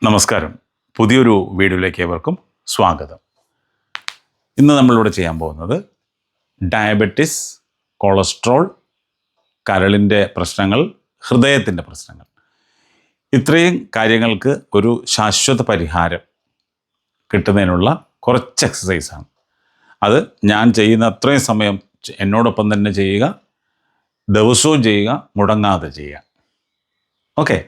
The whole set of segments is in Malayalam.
നമസ്കാരം. പുതിയൊരു വീഡിയോയിലേക്ക് ഏവർക്കും സ്വാഗതം. ഇന്ന് നമ്മളിവിടെ ചെയ്യാൻ പോകുന്നത് ഡയബറ്റിസ്, കൊളസ്ട്രോൾ, കരളിൻ്റെ പ്രശ്നങ്ങൾ, ഹൃദയത്തിൻ്റെ പ്രശ്നങ്ങൾ, ഇത്രയും കാര്യങ്ങൾക്ക് ഒരു ശാശ്വത പരിഹാരം കിട്ടുന്നതിനുള്ള കുറച്ച് എക്സസൈസാണ്. അത് ഞാൻ ചെയ്യുന്ന അത്രയും സമയം എന്നോടൊപ്പം തന്നെ ചെയ്യുക, ദിവസവും ചെയ്യുക, മുടങ്ങാതെ ചെയ്യുക. ഓക്കെ.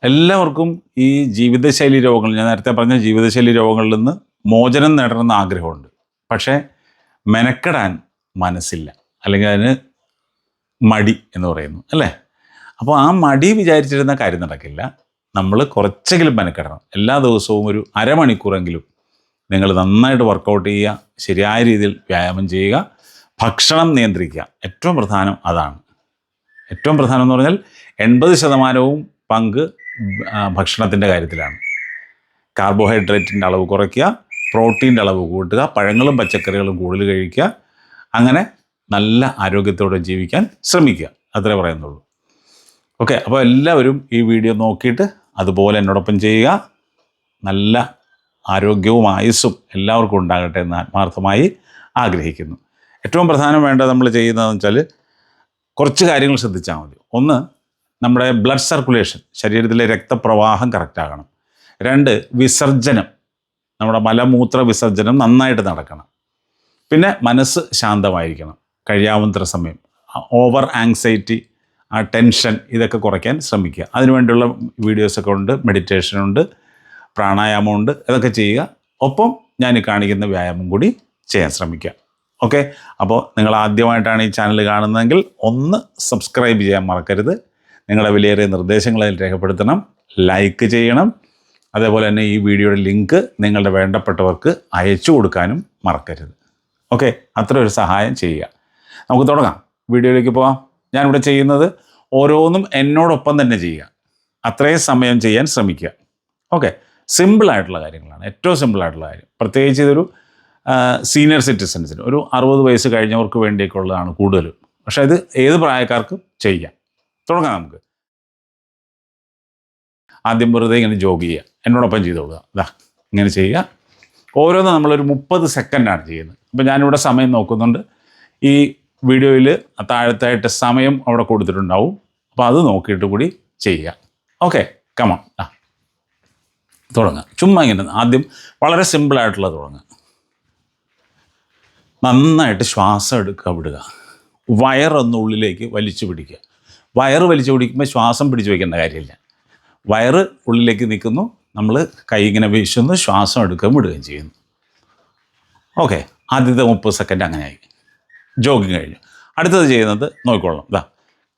എല്ലാവർക്കും ഈ ജീവിതശൈലി രോഗങ്ങൾ, ഞാൻ നേരത്തെ പറഞ്ഞ ജീവിതശൈലി രോഗങ്ങളിൽ നിന്ന് മോചനം നേടണമെന്ന് ആഗ്രഹമുണ്ട്. പക്ഷേ മെനക്കെടാൻ മനസ്സില്ല, അല്ലെങ്കിൽ അതിന് മടി എന്ന് പറയുന്നു അല്ലേ? അപ്പോൾ ആ മടി വിചാരിച്ചിരുന്ന കാര്യം നടക്കില്ല. നമ്മൾ കുറച്ചെങ്കിലും മെനക്കെടണം. എല്ലാ ദിവസവും ഒരു അരമണിക്കൂറെങ്കിലും നിങ്ങൾ നന്നായിട്ട് വർക്കൗട്ട് ചെയ്യുക, ശരിയായ രീതിയിൽ വ്യായാമം ചെയ്യുക, ഭക്ഷണം നിയന്ത്രിക്കുക. ഏറ്റവും പ്രധാനം അതാണ്. ഏറ്റവും പ്രധാനം എന്ന് പറഞ്ഞാൽ 80% പങ്ക് ഭക്ഷണത്തിൻ്റെ കാര്യത്തിലാണ്. കാർബോഹൈഡ്രേറ്റിൻ്റെ അളവ് കുറയ്ക്കുക, പ്രോട്ടീൻ്റെ അളവ് കൂട്ടുക, പഴങ്ങളും പച്ചക്കറികളും കൂടുതൽ കഴിക്കുക. അങ്ങനെ നല്ല ആരോഗ്യത്തോടെ ജീവിക്കാൻ ശ്രമിക്കുക. അത്രേ പറയുന്നുള്ളൂ. ഓക്കെ. അപ്പോൾ എല്ലാവരും ഈ വീഡിയോ നോക്കിയിട്ട് അതുപോലെ എന്നോടൊപ്പം ചെയ്യുക. നല്ല ആരോഗ്യവും ആയുസ്സും എല്ലാവർക്കും ഉണ്ടാകട്ടെ എന്ന് ആത്മാർത്ഥമായി ആഗ്രഹിക്കുന്നു. ഏറ്റവും പ്രധാനം വേണ്ടത് നമ്മൾ ചെയ്യുന്നതെന്ന് വെച്ചാൽ കുറച്ച് കാര്യങ്ങൾ ശ്രദ്ധിച്ചാൽ മതി. ഒന്ന്, നമ്മുടെ ബ്ലഡ് സർക്കുലേഷൻ, ശരീരത്തിലെ രക്തപ്രവാഹം കറക്റ്റാകണം. 2, വിസർജനം, നമ്മുടെ മലമൂത്ര വിസർജനം നന്നായിട്ട് നടക്കണം. പിന്നെ മനസ്സ് ശാന്തമായിരിക്കണം കഴിയാവുന്നത്ര സമയം. ഓവർ ആങ്സൈറ്റി, ആ ടെൻഷൻ, ഇതൊക്കെ കുറയ്ക്കാൻ ശ്രമിക്കുക. അതിനുവേണ്ടിയുള്ള വീഡിയോസൊക്കെ ഉണ്ട്, മെഡിറ്റേഷനുണ്ട്, പ്രാണായാമമുണ്ട്. ഇതൊക്കെ ചെയ്യുക. ഒപ്പം ഞാൻ കാണിക്കുന്ന വ്യായാമം കൂടി ചെയ്യാൻ ശ്രമിക്കുക. ഓക്കെ. അപ്പോൾ നിങ്ങൾ ആദ്യമായിട്ടാണ് ഈ ചാനൽ കാണുന്നതെങ്കിൽ ഒന്ന് സബ്സ്ക്രൈബ് ചെയ്യാൻ മറക്കരുത്. നിങ്ങളുടെ വിലയേറിയ നിർദ്ദേശങ്ങൾ അതിൽ രേഖപ്പെടുത്തണം, ലൈക്ക് ചെയ്യണം. അതേപോലെ തന്നെ ഈ വീഡിയോയുടെ ലിങ്ക് നിങ്ങളുടെ വേണ്ടപ്പെട്ടവർക്ക് അയച്ചു കൊടുക്കാനും മറക്കരുത്. ഓക്കെ. അത്ര ഒരു സഹായം ചെയ്യുക. നമുക്ക് തുടങ്ങാം. വീഡിയോയിലേക്ക് പോകാം. ഞാനിവിടെ ചെയ്യുന്നത് ഓരോന്നും എന്നോടൊപ്പം തന്നെ ചെയ്യുക. അത്രയും സമയം ചെയ്യാൻ ശ്രമിക്കുക. ഓക്കെ. സിമ്പിളായിട്ടുള്ള കാര്യങ്ങളാണ്, ഏറ്റവും സിമ്പിളായിട്ടുള്ള കാര്യം. പ്രത്യേകിച്ച് ഇതൊരു സീനിയർ സിറ്റിസൺസിന്, ഒരു 60 വയസ്സ് കഴിഞ്ഞവർക്ക് വേണ്ടിയൊക്കെ ഉള്ളതാണ് കൂടുതലും. പക്ഷേ ഇത് ഏത് പ്രായക്കാർക്കും ചെയ്യാം. തുടങ്ങാം നമുക്ക്. ആദ്യം വെറുതെ ഇങ്ങനെ ജോഗ് ചെയ്യുക, എന്നോടൊപ്പം ചെയ്ത് കൊടുക്കുക. ഇതാ ഇങ്ങനെ ചെയ്യുക. ഓരോന്നും നമ്മളൊരു 30 സെക്കൻഡാണ് ചെയ്യുന്നത്. അപ്പോൾ ഞാനിവിടെ സമയം നോക്കുന്നുണ്ട്. ഈ വീഡിയോയിൽ താഴത്തായിട്ട് സമയം അവിടെ കൊടുത്തിട്ടുണ്ടാവും. അപ്പോൾ അത് നോക്കിയിട്ട് കൂടി ചെയ്യുക. ഓക്കെ. കമോൺ. തുടങ്ങുക. ചുമ്മാ ഇങ്ങനെ ആദ്യം വളരെ സിമ്പിളായിട്ടുള്ള തുടങ്ങുക. നന്നായിട്ട് ശ്വാസം എടുക്കുക, വിടുക. വയറൊന്നുള്ളിലേക്ക് വലിച്ചു പിടിക്കുക. വയറ് വലിച്ചു പിടിക്കുമ്പോൾ ശ്വാസം പിടിച്ചു വയ്ക്കേണ്ട കാര്യമില്ല. വയറ് ഉള്ളിലേക്ക് നിൽക്കുന്നു, നമ്മൾ കൈ ഇങ്ങനെ വീശുന്നു, ശ്വാസം എടുക്കുകയും വിടുകയും ചെയ്യുന്നു. ഓക്കെ. ആദ്യത്തെ 30 സെക്കൻഡ് അങ്ങനെയായി. ജോഗിങ് കഴിഞ്ഞു. അടുത്തത് ചെയ്യുന്നത് നോക്കിക്കൊള്ളാം. ഇതാ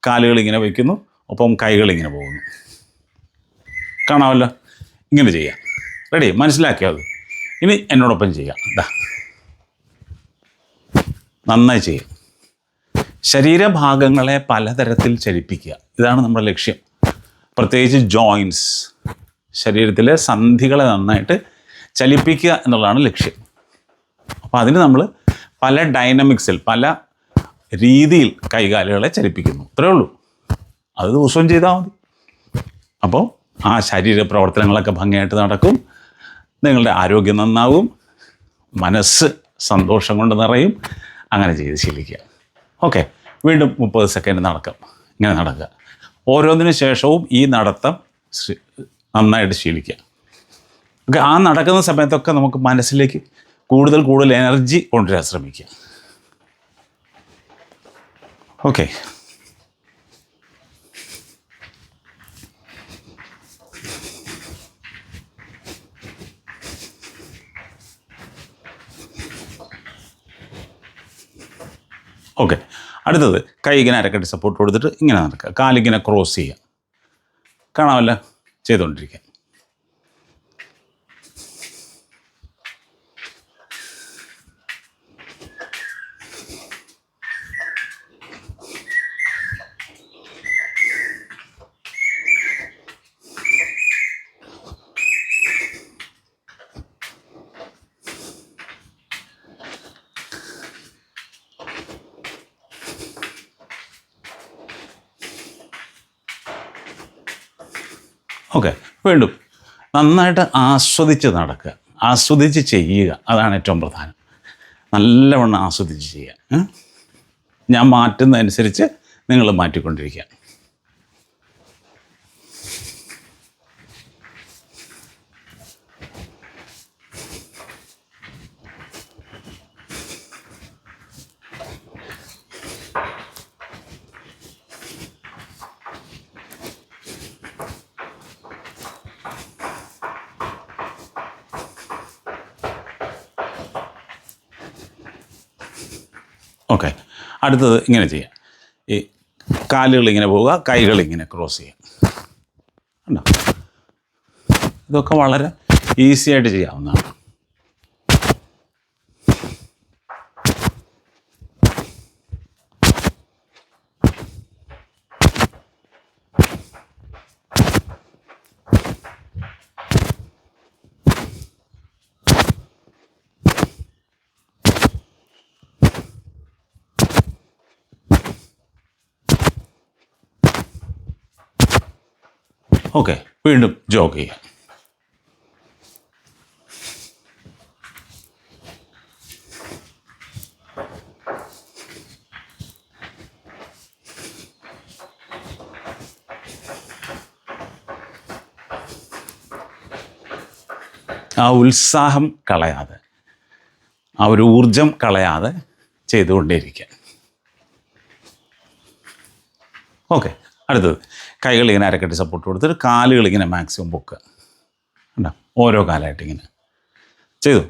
കാലുകളിങ്ങനെ വയ്ക്കുന്നു, ഒപ്പം കൈകളിങ്ങനെ പോകുന്നു. കാണാമല്ലോ. ഇങ്ങനെ ചെയ്യാം. റെഡി? മനസ്സിലാക്കിയോ അത്? ഇനി എന്നോടൊപ്പം ചെയ്യാം. ഇതാ നന്നായി ചെയ്യുക. ശരീരഭാഗങ്ങളെ പലതരത്തിൽ ചലിപ്പിക്കുക. ഇതാണ് നമ്മുടെ ലക്ഷ്യം. പ്രത്യേകിച്ച് ജോയിൻറ്റ്സ്, ശരീരത്തിലെ സന്ധികളെ നന്നായിട്ട് ചലിപ്പിക്കുക എന്നുള്ളതാണ് ലക്ഷ്യം. അപ്പോൾ അതിന് നമ്മൾ പല ഡൈനമിക്സിൽ, പല രീതിയിൽ കൈകാലുകളെ ചലിപ്പിക്കുന്നു. അത്രയേ ഉള്ളൂ. അത് ദിവസവും ചെയ്താൽ മതി. അപ്പോൾ ആ ശരീര പ്രവർത്തനങ്ങളൊക്കെ ഭംഗിയായിട്ട് നടക്കും. നിങ്ങളുടെ ആരോഗ്യം നന്നാവും, മനസ്സ് സന്തോഷം കൊണ്ട് നിറയും. അങ്ങനെ ചെയ്ത് ശീലിക്കുക. ഓക്കെ. വീണ്ടും 30 സെക്കൻഡ് നടക്കാം. ഇങ്ങനെ നടക്കുക. ഓരോന്നിനു ശേഷവും ഈ നടത്തം നന്നായിട്ട് ശീലിക്കുക. ഓക്കെ. ആ നടക്കുന്ന സമയത്തൊക്കെ നമുക്ക് മനസ്സിലേക്ക് കൂടുതൽ എനർജി കൊണ്ടുവരാൻ ശ്രമിക്കുക. ഓക്കെ. ഓക്കെ. അടുത്തത് കൈ ഇങ്ങനെ അരക്കെട്ടി സപ്പോർട്ട് കൊടുത്തിട്ട് ഇങ്ങനെ നടക്കുക. കാലിങ്ങനെ ക്രോസ് ചെയ്യുക. കാണാമല്ലോ. ചെയ്തുകൊണ്ടിരിക്കുക. ഓക്കെ. വീണ്ടും നന്നായിട്ട് ആസ്വദിച്ച് നടക്കുക, ആസ്വദിച്ച് ചെയ്യുക, അതാണ് ഏറ്റവും പ്രധാനം. നല്ലവണ്ണം ആസ്വദിച്ച് ചെയ്യുക. ഞാൻ മാറ്റുന്നതനുസരിച്ച് നിങ്ങൾ മാറ്റിക്കൊണ്ടിരിക്കുക. ഓക്കെ, അടുത്തത് ഇങ്ങനെ ചെയ്യാം. ഈ കാലുകൾ ഇങ്ങനെ പോവുക, കൈകൾ ഇങ്ങനെ ക്രോസ് ചെയ്യുക. കണ്ടോ? ഇതൊക്കെ വളരെ ഈസി ആയിട്ട് ചെയ്യാവുന്നതാണ്. ഓക്കെ, വീണ്ടും ജോഗ് ചെയ്യാം. ആ ഉത്സാഹം കളയാതെ, ആ ഒരു ഊർജം കളയാതെ ചെയ്തുകൊണ്ടേയിരിക്കുക. ഓക്കെ, അടുത്തത് കൈകൾ ഇങ്ങനെ അരക്കെട്ടി സപ്പോർട്ട് കൊടുത്തിട്ട് കാലുകൾ ഇങ്ങനെ മാക്സിമം പൊക്കുക. കണ്ടോ? ഓരോ കാലായിട്ട് ഇങ്ങനെ ചെയ്തു.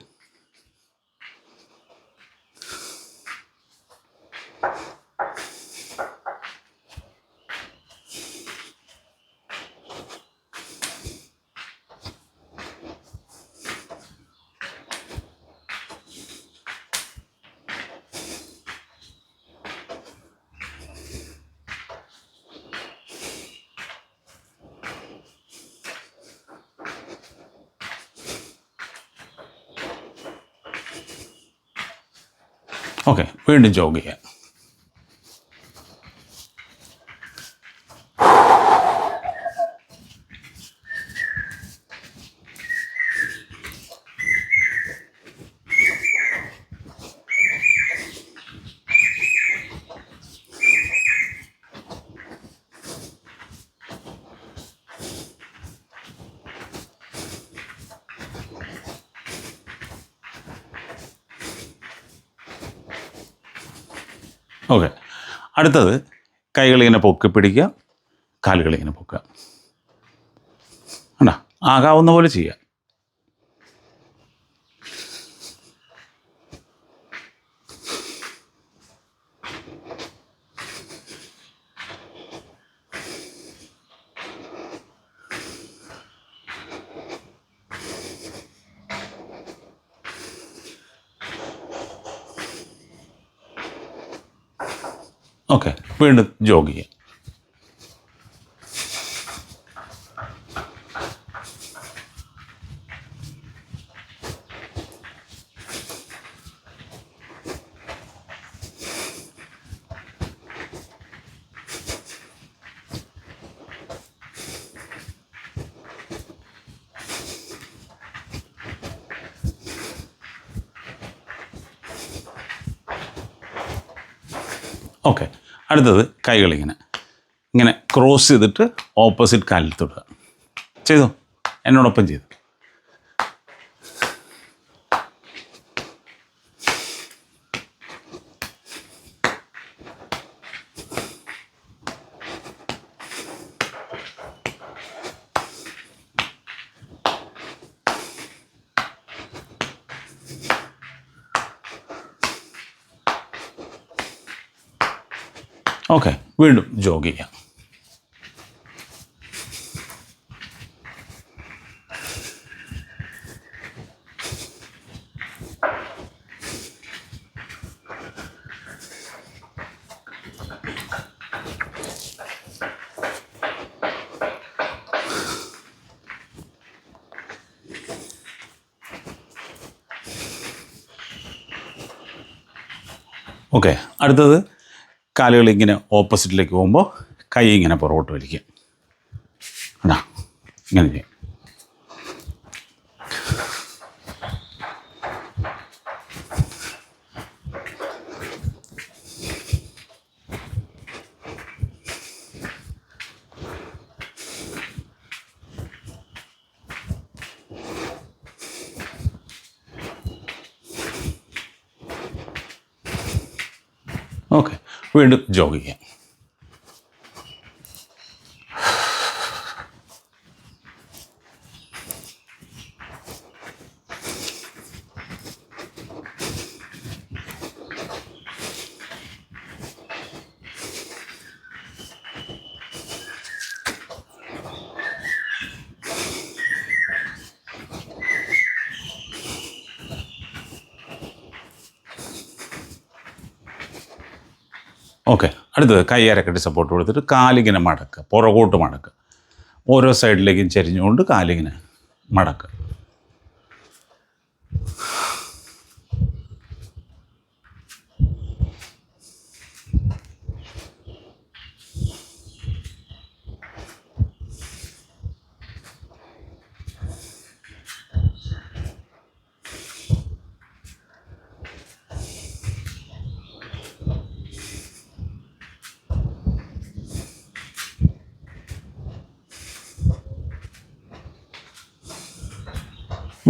ഓക്കെ, വീണ്ടും ജോഗ് ചെയ്യാം. ഓക്കെ, അടുത്തത് കൈകളിങ്ങനെ പൊക്കി പിടിക്കുക, കാലുകളിങ്ങനെ പൊക്കുക. കണ്ടോ? ആകാവുന്ന പോലെ ചെയ്യുക. ഓക്കെ, വീണ്ടും ജോഗ് ചെയ്യുക. ഓക്കെ, അടുത്തത് കൈകളിങ്ങനെ ഇങ്ങനെ ക്രോസ് ചെയ്തിട്ട് ഓപ്പോസിറ്റ് കാലിൽ തൊടുക. ചെയ്തോ? എന്നോടൊപ്പം ചെയ്തു. ഓക്കെ, വീണ്ടും ജോഗ് ചെയ്യാം. ഓക്കെ, അടുത്തത് കാലുകൾ ഇങ്ങനെ ഓപ്പോസിറ്റിലേക്ക് പോകുമ്പോൾ കൈ ഇങ്ങനെ പുറകോട്ട് വലിക്കുക. അതാ ഇങ്ങനെ ചെയ്യും. ഓക്കെ, വീണ്ടും ജോഗ് ചെയ്യാം. ഓക്കെ, അടുത്തത് കൈ അരക്കെട്ട് സപ്പോർട്ട് കൊടുത്തിട്ട് കാലിങ്ങനെ മടക്കുക, പുറകോട്ട് മടക്കുക. ഓരോ സൈഡിലേക്കും ചെരിഞ്ഞുകൊണ്ട് കാലിങ്ങനെ മടക്കുക.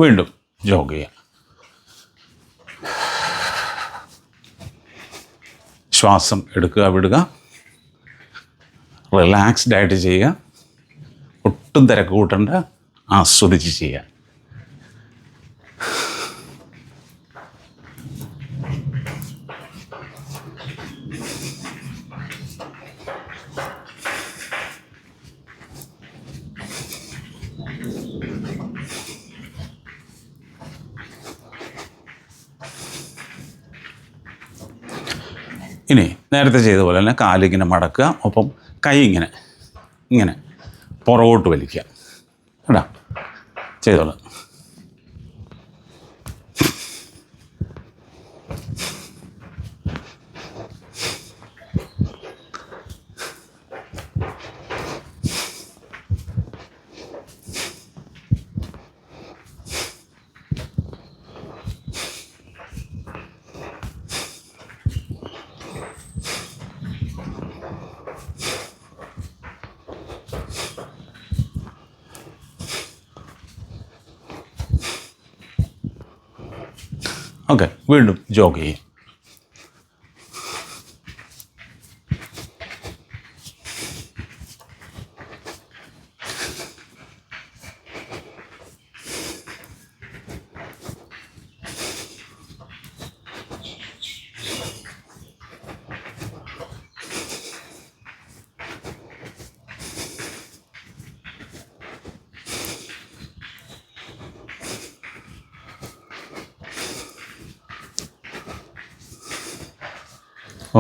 വീണ്ടും ജോഗ് ചെയ്യുക. ശ്വാസം എടുക്കുക, വിടുക. റിലാക്സ്ഡ് ആയിട്ട് ചെയ്യുക. ഒട്ടും തിരക്ക് കൂട്ടണ്ട, ആസ്വദിച്ച് ചെയ്യുക. ഇനി നേരത്തെ ചെയ്ത പോലെ തന്നെ കാലിങ്ങനെ മടക്കുക, ഒപ്പം കൈ ഇങ്ങനെ പുറകോട്ട് വലിക്കുക. കേട്ടോ, ചെയ്തോളാം. ഓക്കെ, വീണ്ടും ജോഗ് ചെയ്യും.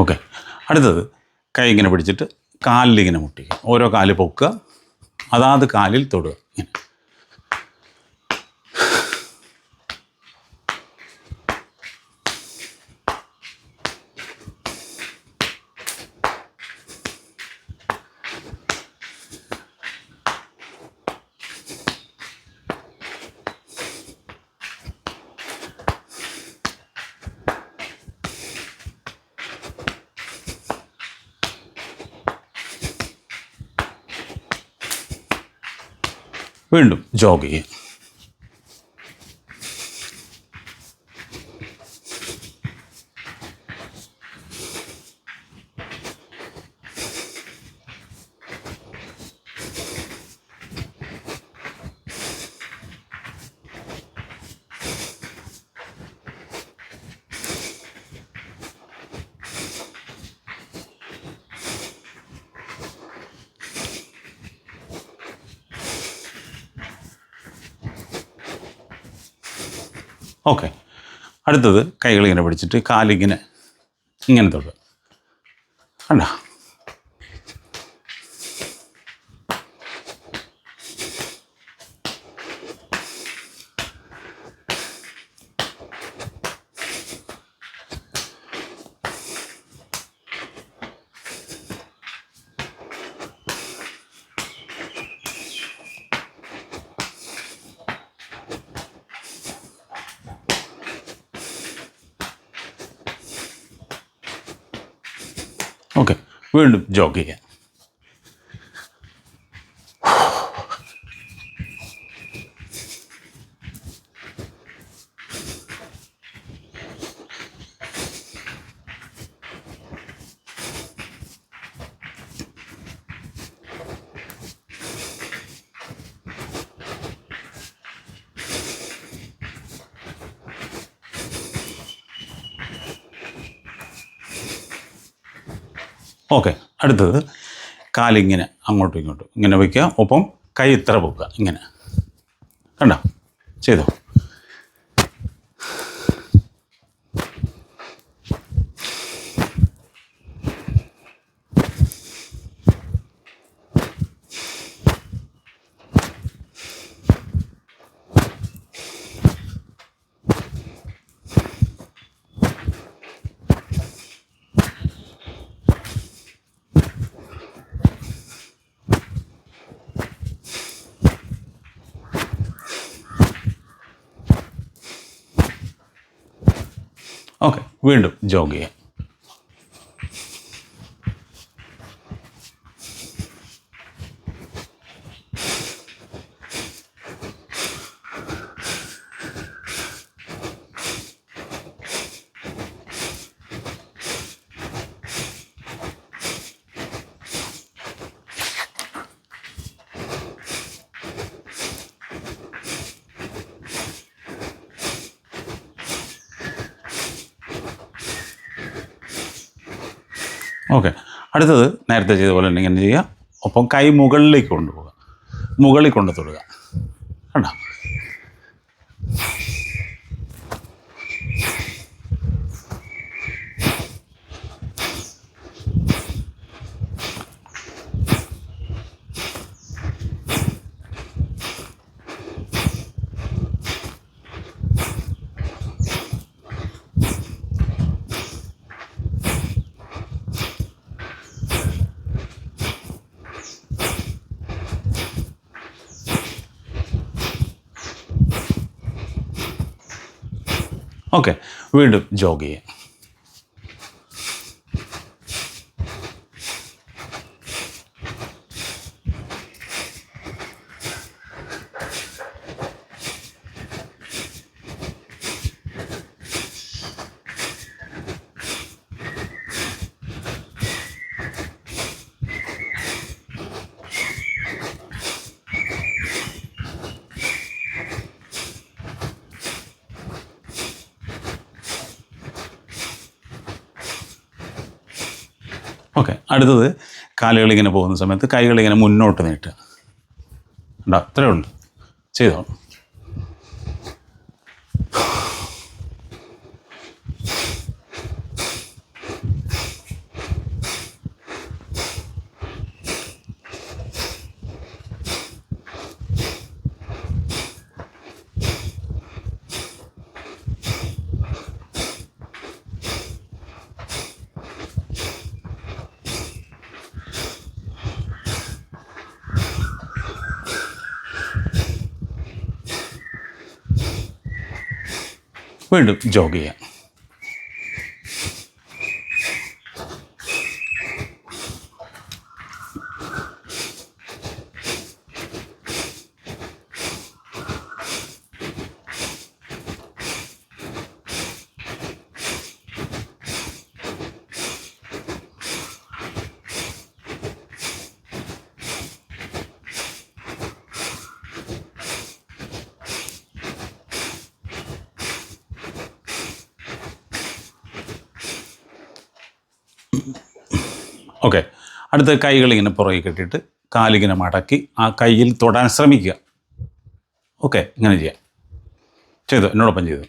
ഓക്കെ, അടുത്തത് കൈ ഇങ്ങനെ പിടിച്ചിട്ട് കാലിലിങ്ങനെ മുട്ടിക്കുക. ഓരോ കാല് പൊക്കുക, അതാത് കാലിൽ തൊടുക. ഇങ്ങനെ വീണ്ടും ജോഗ് ചെയ്യും. ഓക്കെ, അടുത്തത് കൈകളിങ്ങനെ പിടിച്ചിട്ട് ഇങ്ങനെ തൊടുക. കണ്ടോ? ഓക്കെ, വീണ്ടും ജോഗ് ചെയ്യാം. ഓക്കെ. അടുത്തത് കാലിങ്ങനെ അങ്ങോട്ടും ഇങ്ങോട്ടും ഇങ്ങനെ വയ്ക്കുക. ഒപ്പം കൈ ഇത്ര പൊക്കുക. ഇങ്ങനെ കണ്ടോ? ചെയ്തോ. ഓക്കെ. വീണ്ടും ജോഗ് ചെയ്യാം. ഓക്കെ. അടുത്തത് നേരത്തെ ചെയ്ത പോലെ തന്നെ ഇങ്ങനെ ചെയ്യുക. ഒപ്പം കൈ മുകളിലേക്ക് കൊണ്ടുപോകുക. മുകളിൽ കൊണ്ട് തൊടുക. കണ്ടോ? ഓക്കെ. വീണ്ടും ജോഗ് ചെയ്യാം. ഓക്കെ. അടുത്തത് കാലുകളിങ്ങനെ പോകുന്ന സമയത്ത് കൈകളിങ്ങനെ മുന്നോട്ട് നീട്ടുക. ഉണ്ടോ? അത്രേ ഉള്ളൂ. ചെയ്തോ. വീണ്ടും ജോഗ് ചെയ്യാം. ഓക്കെ. അടുത്ത കൈകളിങ്ങനെ പുറകെ കെട്ടിയിട്ട് കാലിങ്ങനെ മടക്കി ആ കയ്യിൽ തൊടാൻ ശ്രമിക്കുക. ഓക്കെ. ഇങ്ങനെ ചെയ്യാം. ചെയ്തു. എന്നോടൊപ്പം ചെയ്തു.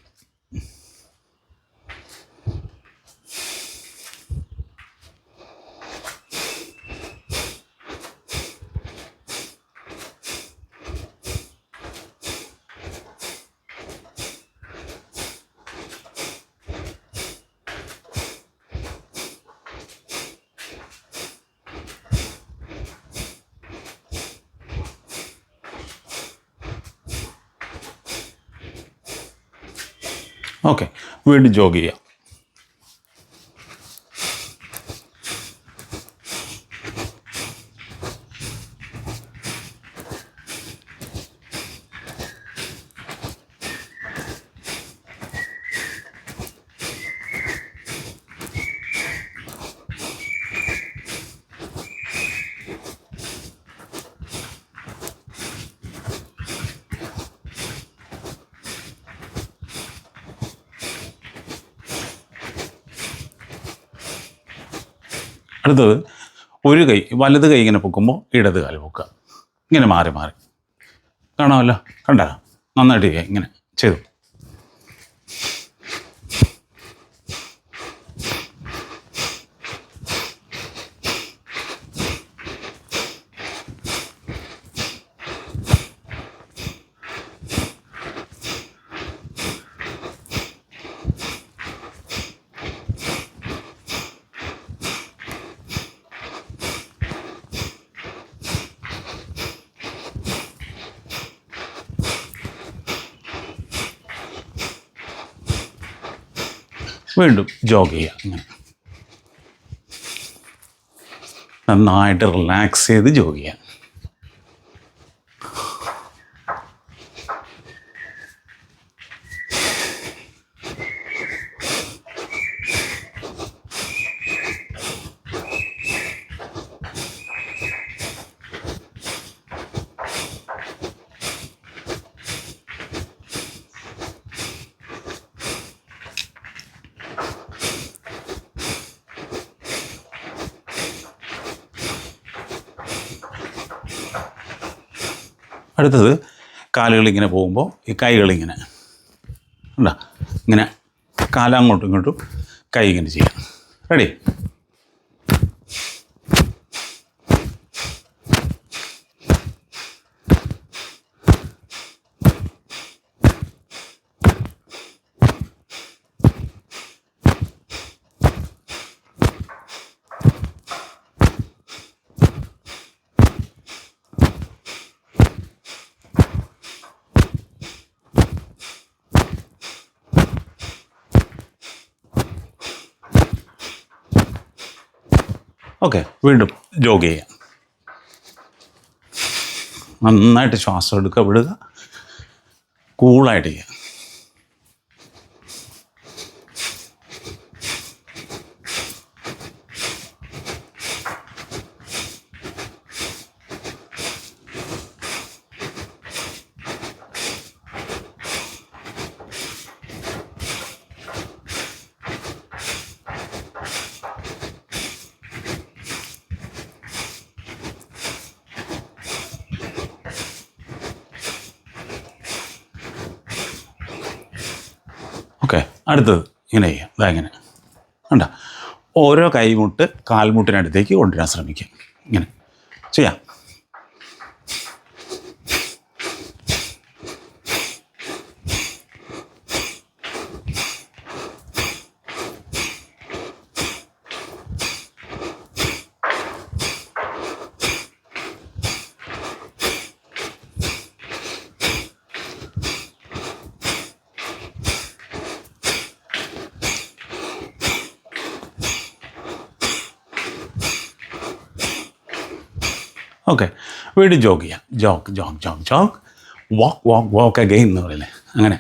ഓക്കെ. വീണ്ടും ജോഗ് ചെയ്യാം. അടുത്തത് ഒരു കൈ, വലത് കൈ ഇങ്ങനെ പൊക്കുമ്പോൾ ഇടത് കാല് പൊക്കുക. ഇങ്ങനെ മാറി മാറി കാണാമല്ലോ, കണ്ട നന്നായിട്ട് ചെയ്യുക. ഇങ്ങനെ ചെയ്തു. വീണ്ടും ജോഗ് ചെയ്യുക. ഇങ്ങനെ നന്നായിട്ട് റിലാക്സ് ചെയ്ത് ജോഗ് ചെയ്യുക. അടുത്തത് കാലുകളിങ്ങനെ പോകുമ്പോൾ ഈ കൈകളിങ്ങനെ ഉണ്ടോ, ഇങ്ങനെ കാലങ്ങോട്ടും ഇങ്ങോട്ടും കൈ ഇങ്ങനെ ചെയ്യാം. റെഡി? ഓക്കെ, വീണ്ടും ജോഗ് ചെയ്യാം. നന്നായിട്ട് ശ്വാസം എടുക്കുക, വിടുക, കൂളായിട്ട് ചെയ്യുക. ഓക്കെ, അടുത്തത് ഇങ്ങനെ ചെയ്യാം. ഇതാ ഇങ്ങനെ കണ്ട, ഓരോ കൈമുട്ട് കാൽമുട്ടിനടുത്തേക്ക് കൊണ്ടുവരാൻ ശ്രമിക്കുക. ഇങ്ങനെ ചെയ്യാം. ഓക്കെ, വീണ്ടും ജോഗ് ചെയ്യാം. ജോഗ് ജോഗ് ജോഗ് ജോഗ്, വാക്ക് വാക്ക് വാക്ക് അഗെയിൻ എന്ന് പറയില്ലേ, അങ്ങനെ.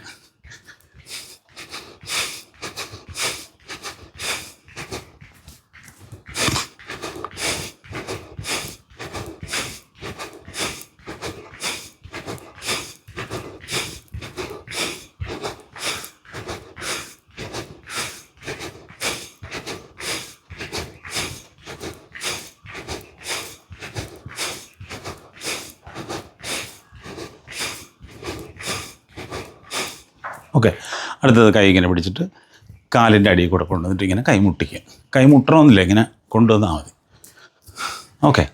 ഓക്കെ, അടുത്തത് കൈ ഇങ്ങനെ പിടിച്ചിട്ട് കാലിൻ്റെ അടിയിൽ കൂടെ കൊണ്ടുവന്നിട്ട് ഇങ്ങനെ കൈ മുട്ടിക്കുക. കൈ മുട്ടണമെന്നില്ല, ഇങ്ങനെ കൊണ്ടുവന്നാൽ മതി. ഓക്കെ,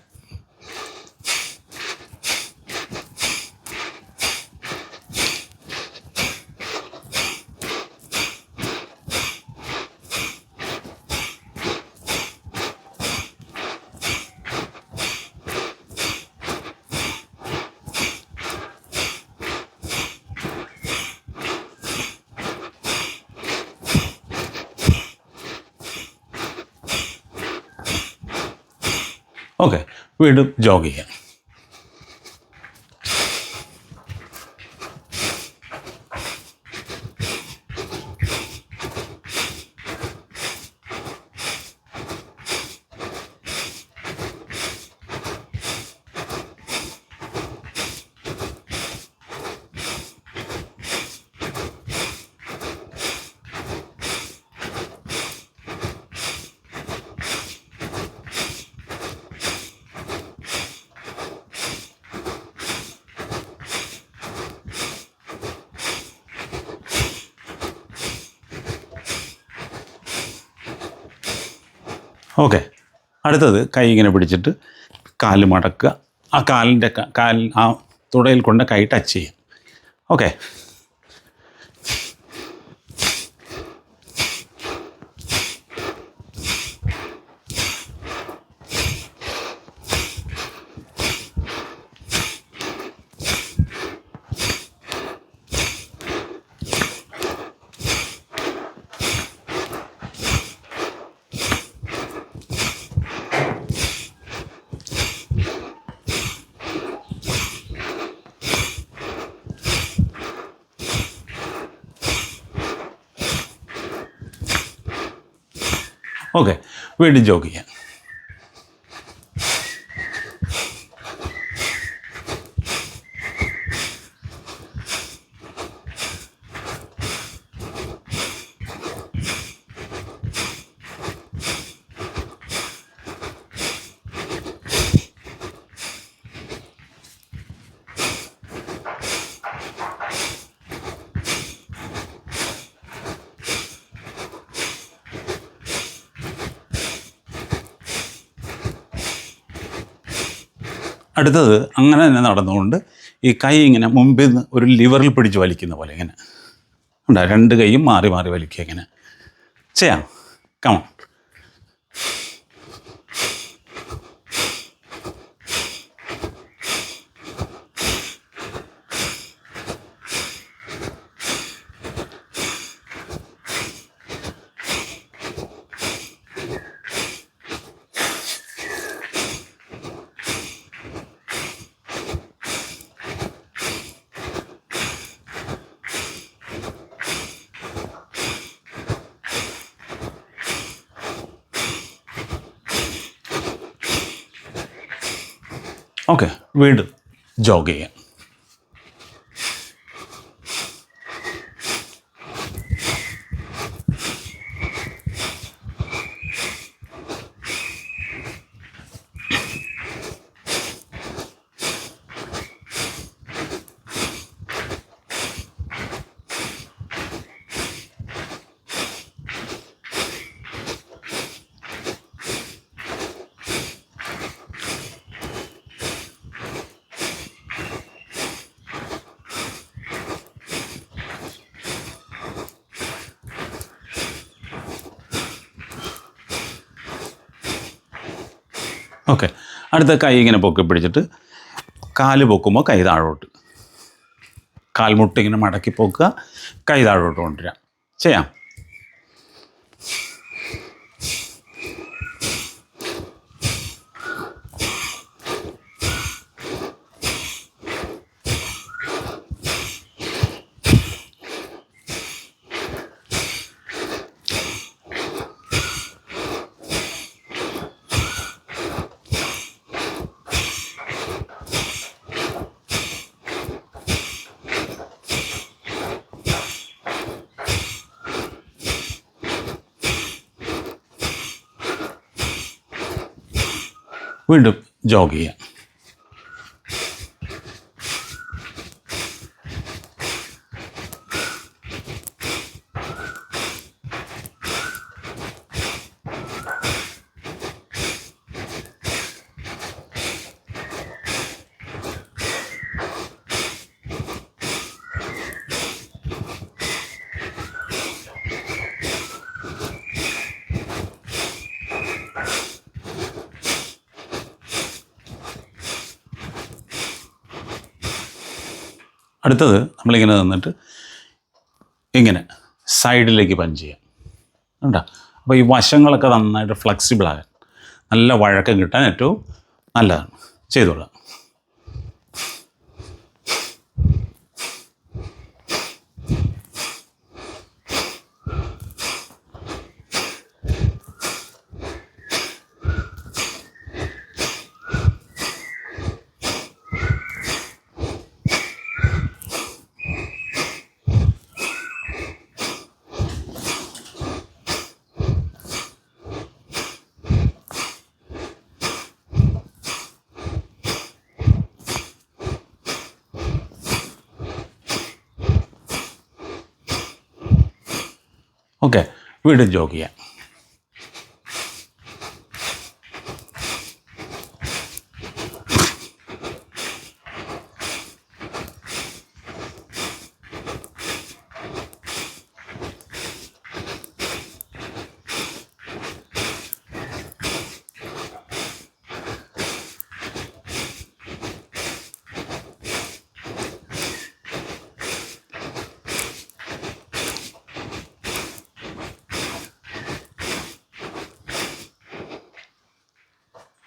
ഓക്കെ, വീണ്ടും ജോഗ് ചെയ്യാം. ഓക്കെ. അടുത്തത് കൈ ഇങ്ങനെ പിടിച്ചിട്ട് കാല് മടക്കുക. ആ കാലിൻ്റെ ആ തുടയിൽ കൊണ്ട് കൈ ടച്ച് ചെയ്യും. ഓക്കെ. ഓക്കെ. വീണ്ടും ജോഗ് ചെയ്യാം. അടുത്തത് അങ്ങനെ തന്നെ നടന്നുകൊണ്ട് ഈ കൈ ഇങ്ങനെ മുമ്പിൽ നിന്ന് ഒരു ലിവറിൽ പിടിച്ച് വലിക്കുന്ന പോലെ ഇങ്ങനെ ഉണ്ടാ, രണ്ട് കൈയും മാറി മാറി വലിക്കുക. ഇങ്ങനെ ചെയ്യാം. കമോൺ. ഓക്കെ. വീണ്ടും ജോഗ് ചെയ്യാം. ഓക്കെ. അടുത്ത കൈ ഇങ്ങനെ പൊക്കി പിടിച്ചിട്ട് കാല് പൊക്കുമ്പോൾ കൈ താഴോട്ട്, കാൽമുട്ട് ഇങ്ങനെ മടക്കി പൊക്കുക, കൈ താഴോട്ട് കൊണ്ടുവരാം. ചെയ്യാം. വീണ്ടും ജോഗ് ചെയ്യാം. അടുത്തത് നമ്മളിങ്ങനെ നിന്നിട്ട് ഇങ്ങനെ സൈഡിലേക്ക് പഞ്ച് ചെയ്യാം. കണ്ടോ? അപ്പോൾ ഈ വശങ്ങളൊക്കെ നന്നായിട്ട് ഫ്ലെക്സിബിളാകാൻ, നല്ല വഴക്കം കിട്ടാൻ ഏറ്റവും നല്ലതാണ്. ചെയ്തോളാം. ഓക്കെ. വീണ്ടും ജോഗ് ചെയ്യാം.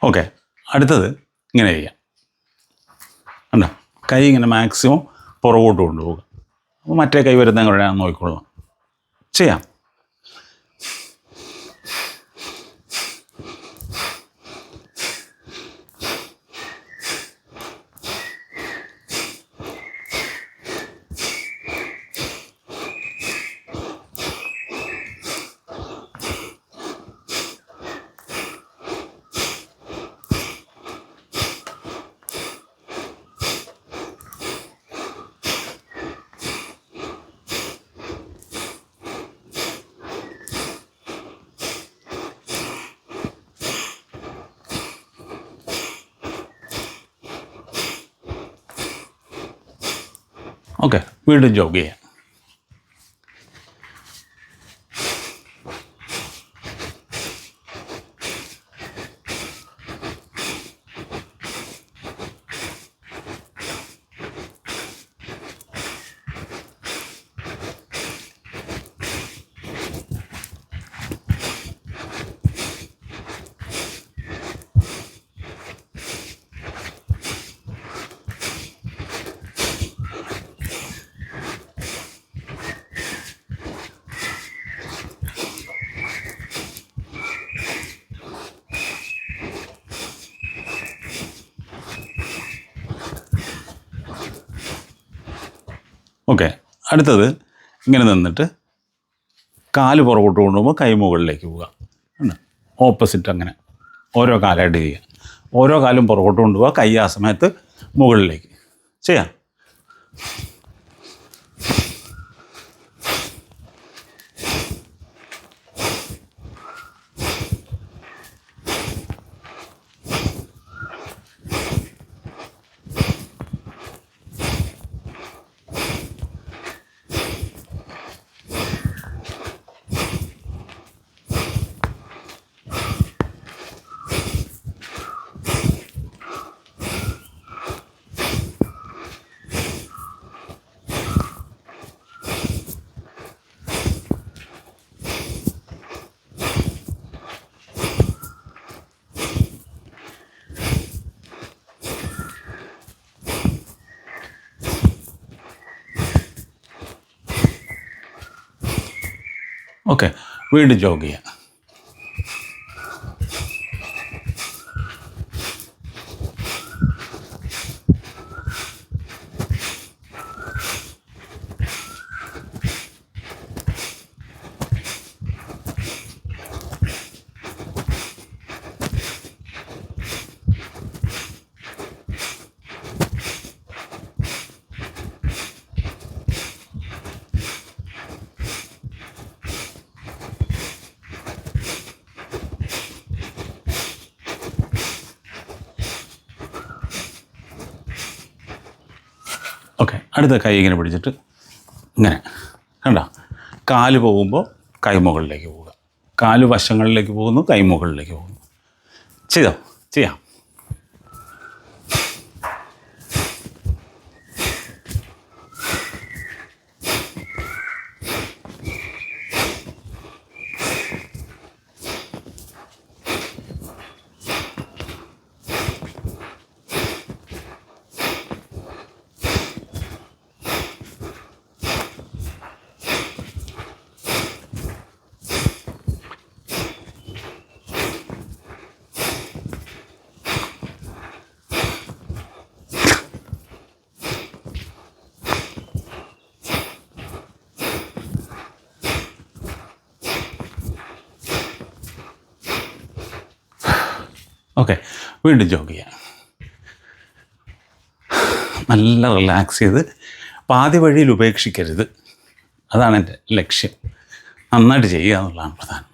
ഓക്കെ, അടുത്തത് ഇങ്ങനെ ചെയ്യാം. കണ്ടോ, കൈ ഇങ്ങനെ മാക്സിമം പുറകോട്ട് കൊണ്ടുപോകുക. അപ്പോൾ മറ്റേ കൈ വരുന്ന കൂടെ ഞാൻ നോക്കിക്കൊള്ളാം. ചെയ്യാം. ഓക്കെ, വീണ്ടും ജോഗ് ചെയ്യാം. ഓക്കെ, അടുത്തത് ഇങ്ങനെ നിന്നിട്ട് കാല് പുറകോട്ട് കൊണ്ടുപോകുമ്പോൾ കൈ മുകളിലേക്ക് പോവുക. ഓപ്പോസിറ്റ് അങ്ങനെ ഓരോ കാലായിട്ട് ചെയ്യുക. ഓരോ കാലും പുറകോട്ട് കൊണ്ടുപോകുക, കൈ ആ സമയത്ത് മുകളിലേക്ക് ചെയ്യാം. ഓക്കെ, വീണ്ടും ജോഗ് ചെയ്യാം. ഓക്കെ, അടുത്ത കൈ ഇങ്ങനെ പിടിച്ചിട്ട് ഇങ്ങനെ കണ്ടോ, കാല് പോകുമ്പോൾ കൈ മുകളിലേക്ക് പോവുക, കാല് വശങ്ങളിലേക്ക് പോകുന്നു, കൈ മുകളിലേക്ക് പോകുന്നു. ചെയ്തോ, ചെയ്യാം. ഓക്കെ, വീണ്ടും ജോഗ് ചെയ്യാം. നല്ല റിലാക്സ് ചെയ്ത് പാതി വഴിയിൽ ഉപേക്ഷിക്കരുത്. അതാണ് എൻ്റെ ലക്ഷ്യം. നന്നായിട്ട് ചെയ്യുക എന്നുള്ളതാണ് പ്രധാനം.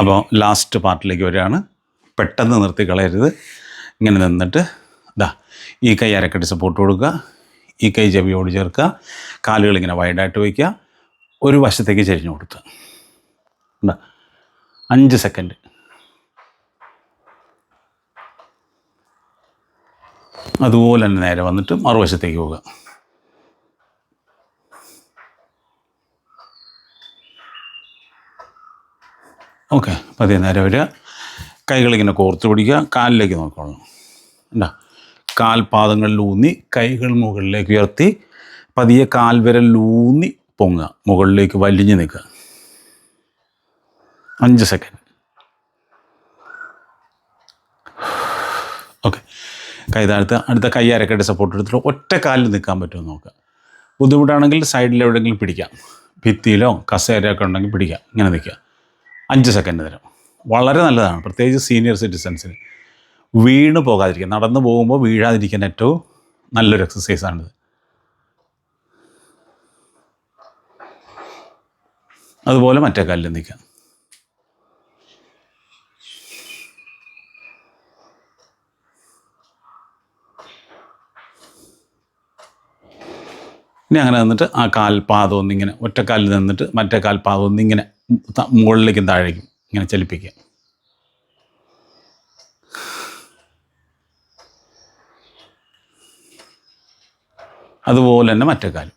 അപ്പോൾ ലാസ്റ്റ് പാർട്ടിലേക്ക് വരികയാണ്. പെട്ടെന്ന് നിർത്തി കളയരുത്. ഇങ്ങനെ നിന്നിട്ട് ഈ കൈ അരക്കെട്ട് സപ്പോർട്ട് കൊടുക്കുക, ഈ കൈ ചെവിയോട് ചേർക്കുക, കാലുകൾ ഇങ്ങനെ വൈഡായിട്ട് വയ്ക്കുക, ഒരു വശത്തേക്ക് ചെരിഞ്ഞു കൊടുക്കുക. 5 സെക്കൻഡ്. അതുപോലെ തന്നെ നേരെ വന്നിട്ട് മറുവശത്തേക്ക് പോവുക. ഓക്കെ, പതിയെ നേരെ വരിക. കൈകളിങ്ങനെ കോർത്ത് പിടിക്കുക, കാലിലേക്ക് നോക്കണം. കാൽപാദങ്ങളിലൂന്നി കൈകൾ മുകളിലേക്ക് ഉയർത്തി പതിയെ കാൽവിരലിലൂന്നി പൊങ്ങുക, മുകളിലേക്ക് വലിഞ്ഞു നിൽക്കുക. 5 സെക്കൻഡ്. ഓക്കെ, കൈ താഴ്ത്തുക. അടുത്ത കൈ അരക്കെട്ട് സപ്പോർട്ട് എടുത്തിട്ട് ഒറ്റ കാലിൽ നിൽക്കാൻ പറ്റുമോ നോക്കുക. ബുദ്ധിമുട്ടാണെങ്കിൽ സൈഡിൽ എവിടെയെങ്കിലും പിടിക്കാം, ഭിത്തിയിലോ കസേരയൊക്കെ ഉണ്ടെങ്കിൽ പിടിക്കാം. ഇങ്ങനെ നിൽക്കുക 5 സെക്കൻഡ് നേരം. വളരെ നല്ലതാണ്, പ്രത്യേകിച്ച് സീനിയർ സിറ്റിസൺസിന്. വീണ് പോകാതിരിക്കുക, നടന്നു പോകുമ്പോൾ വീഴാതിരിക്കാൻ ഏറ്റവും നല്ലൊരു എക്സസൈസാണിത്. അതുപോലെ മറ്റേ കാലിൽ നിൽക്കുക. ഇനി അങ്ങനെ നിന്നിട്ട് ആ കാൽപാദം ഒന്നിങ്ങനെ ഒറ്റക്കാലിൽ നിന്നിട്ട് മറ്റേ കാൽപാദം ഒന്നിങ്ങനെ മുകളിലേക്കും താഴേക്കും ഇങ്ങനെ ചലിപ്പിക്കുക. അതുപോലെ തന്നെ മറ്റേ കാലും.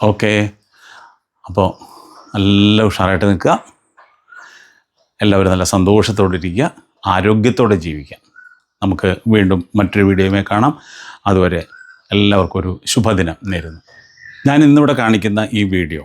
ഓക്കെ, അപ്പോൾ നല്ല ഉഷാറായിട്ട് നിൽക്കുക. എല്ലാവരും നല്ല സന്തോഷത്തോടെ ഇരിക്കുക, ആരോഗ്യത്തോടെ ജീവിക്കാം. നമുക്ക് വീണ്ടും മറ്റൊരു വീഡിയോയുമായി കാണാം. അതുവരെ എല്ലാവർക്കും ഒരു ശുഭദിനം നേരുന്നു. ഞാൻ ഇന്നിവിടെ കാണിക്കുന്ന ഈ വീഡിയോ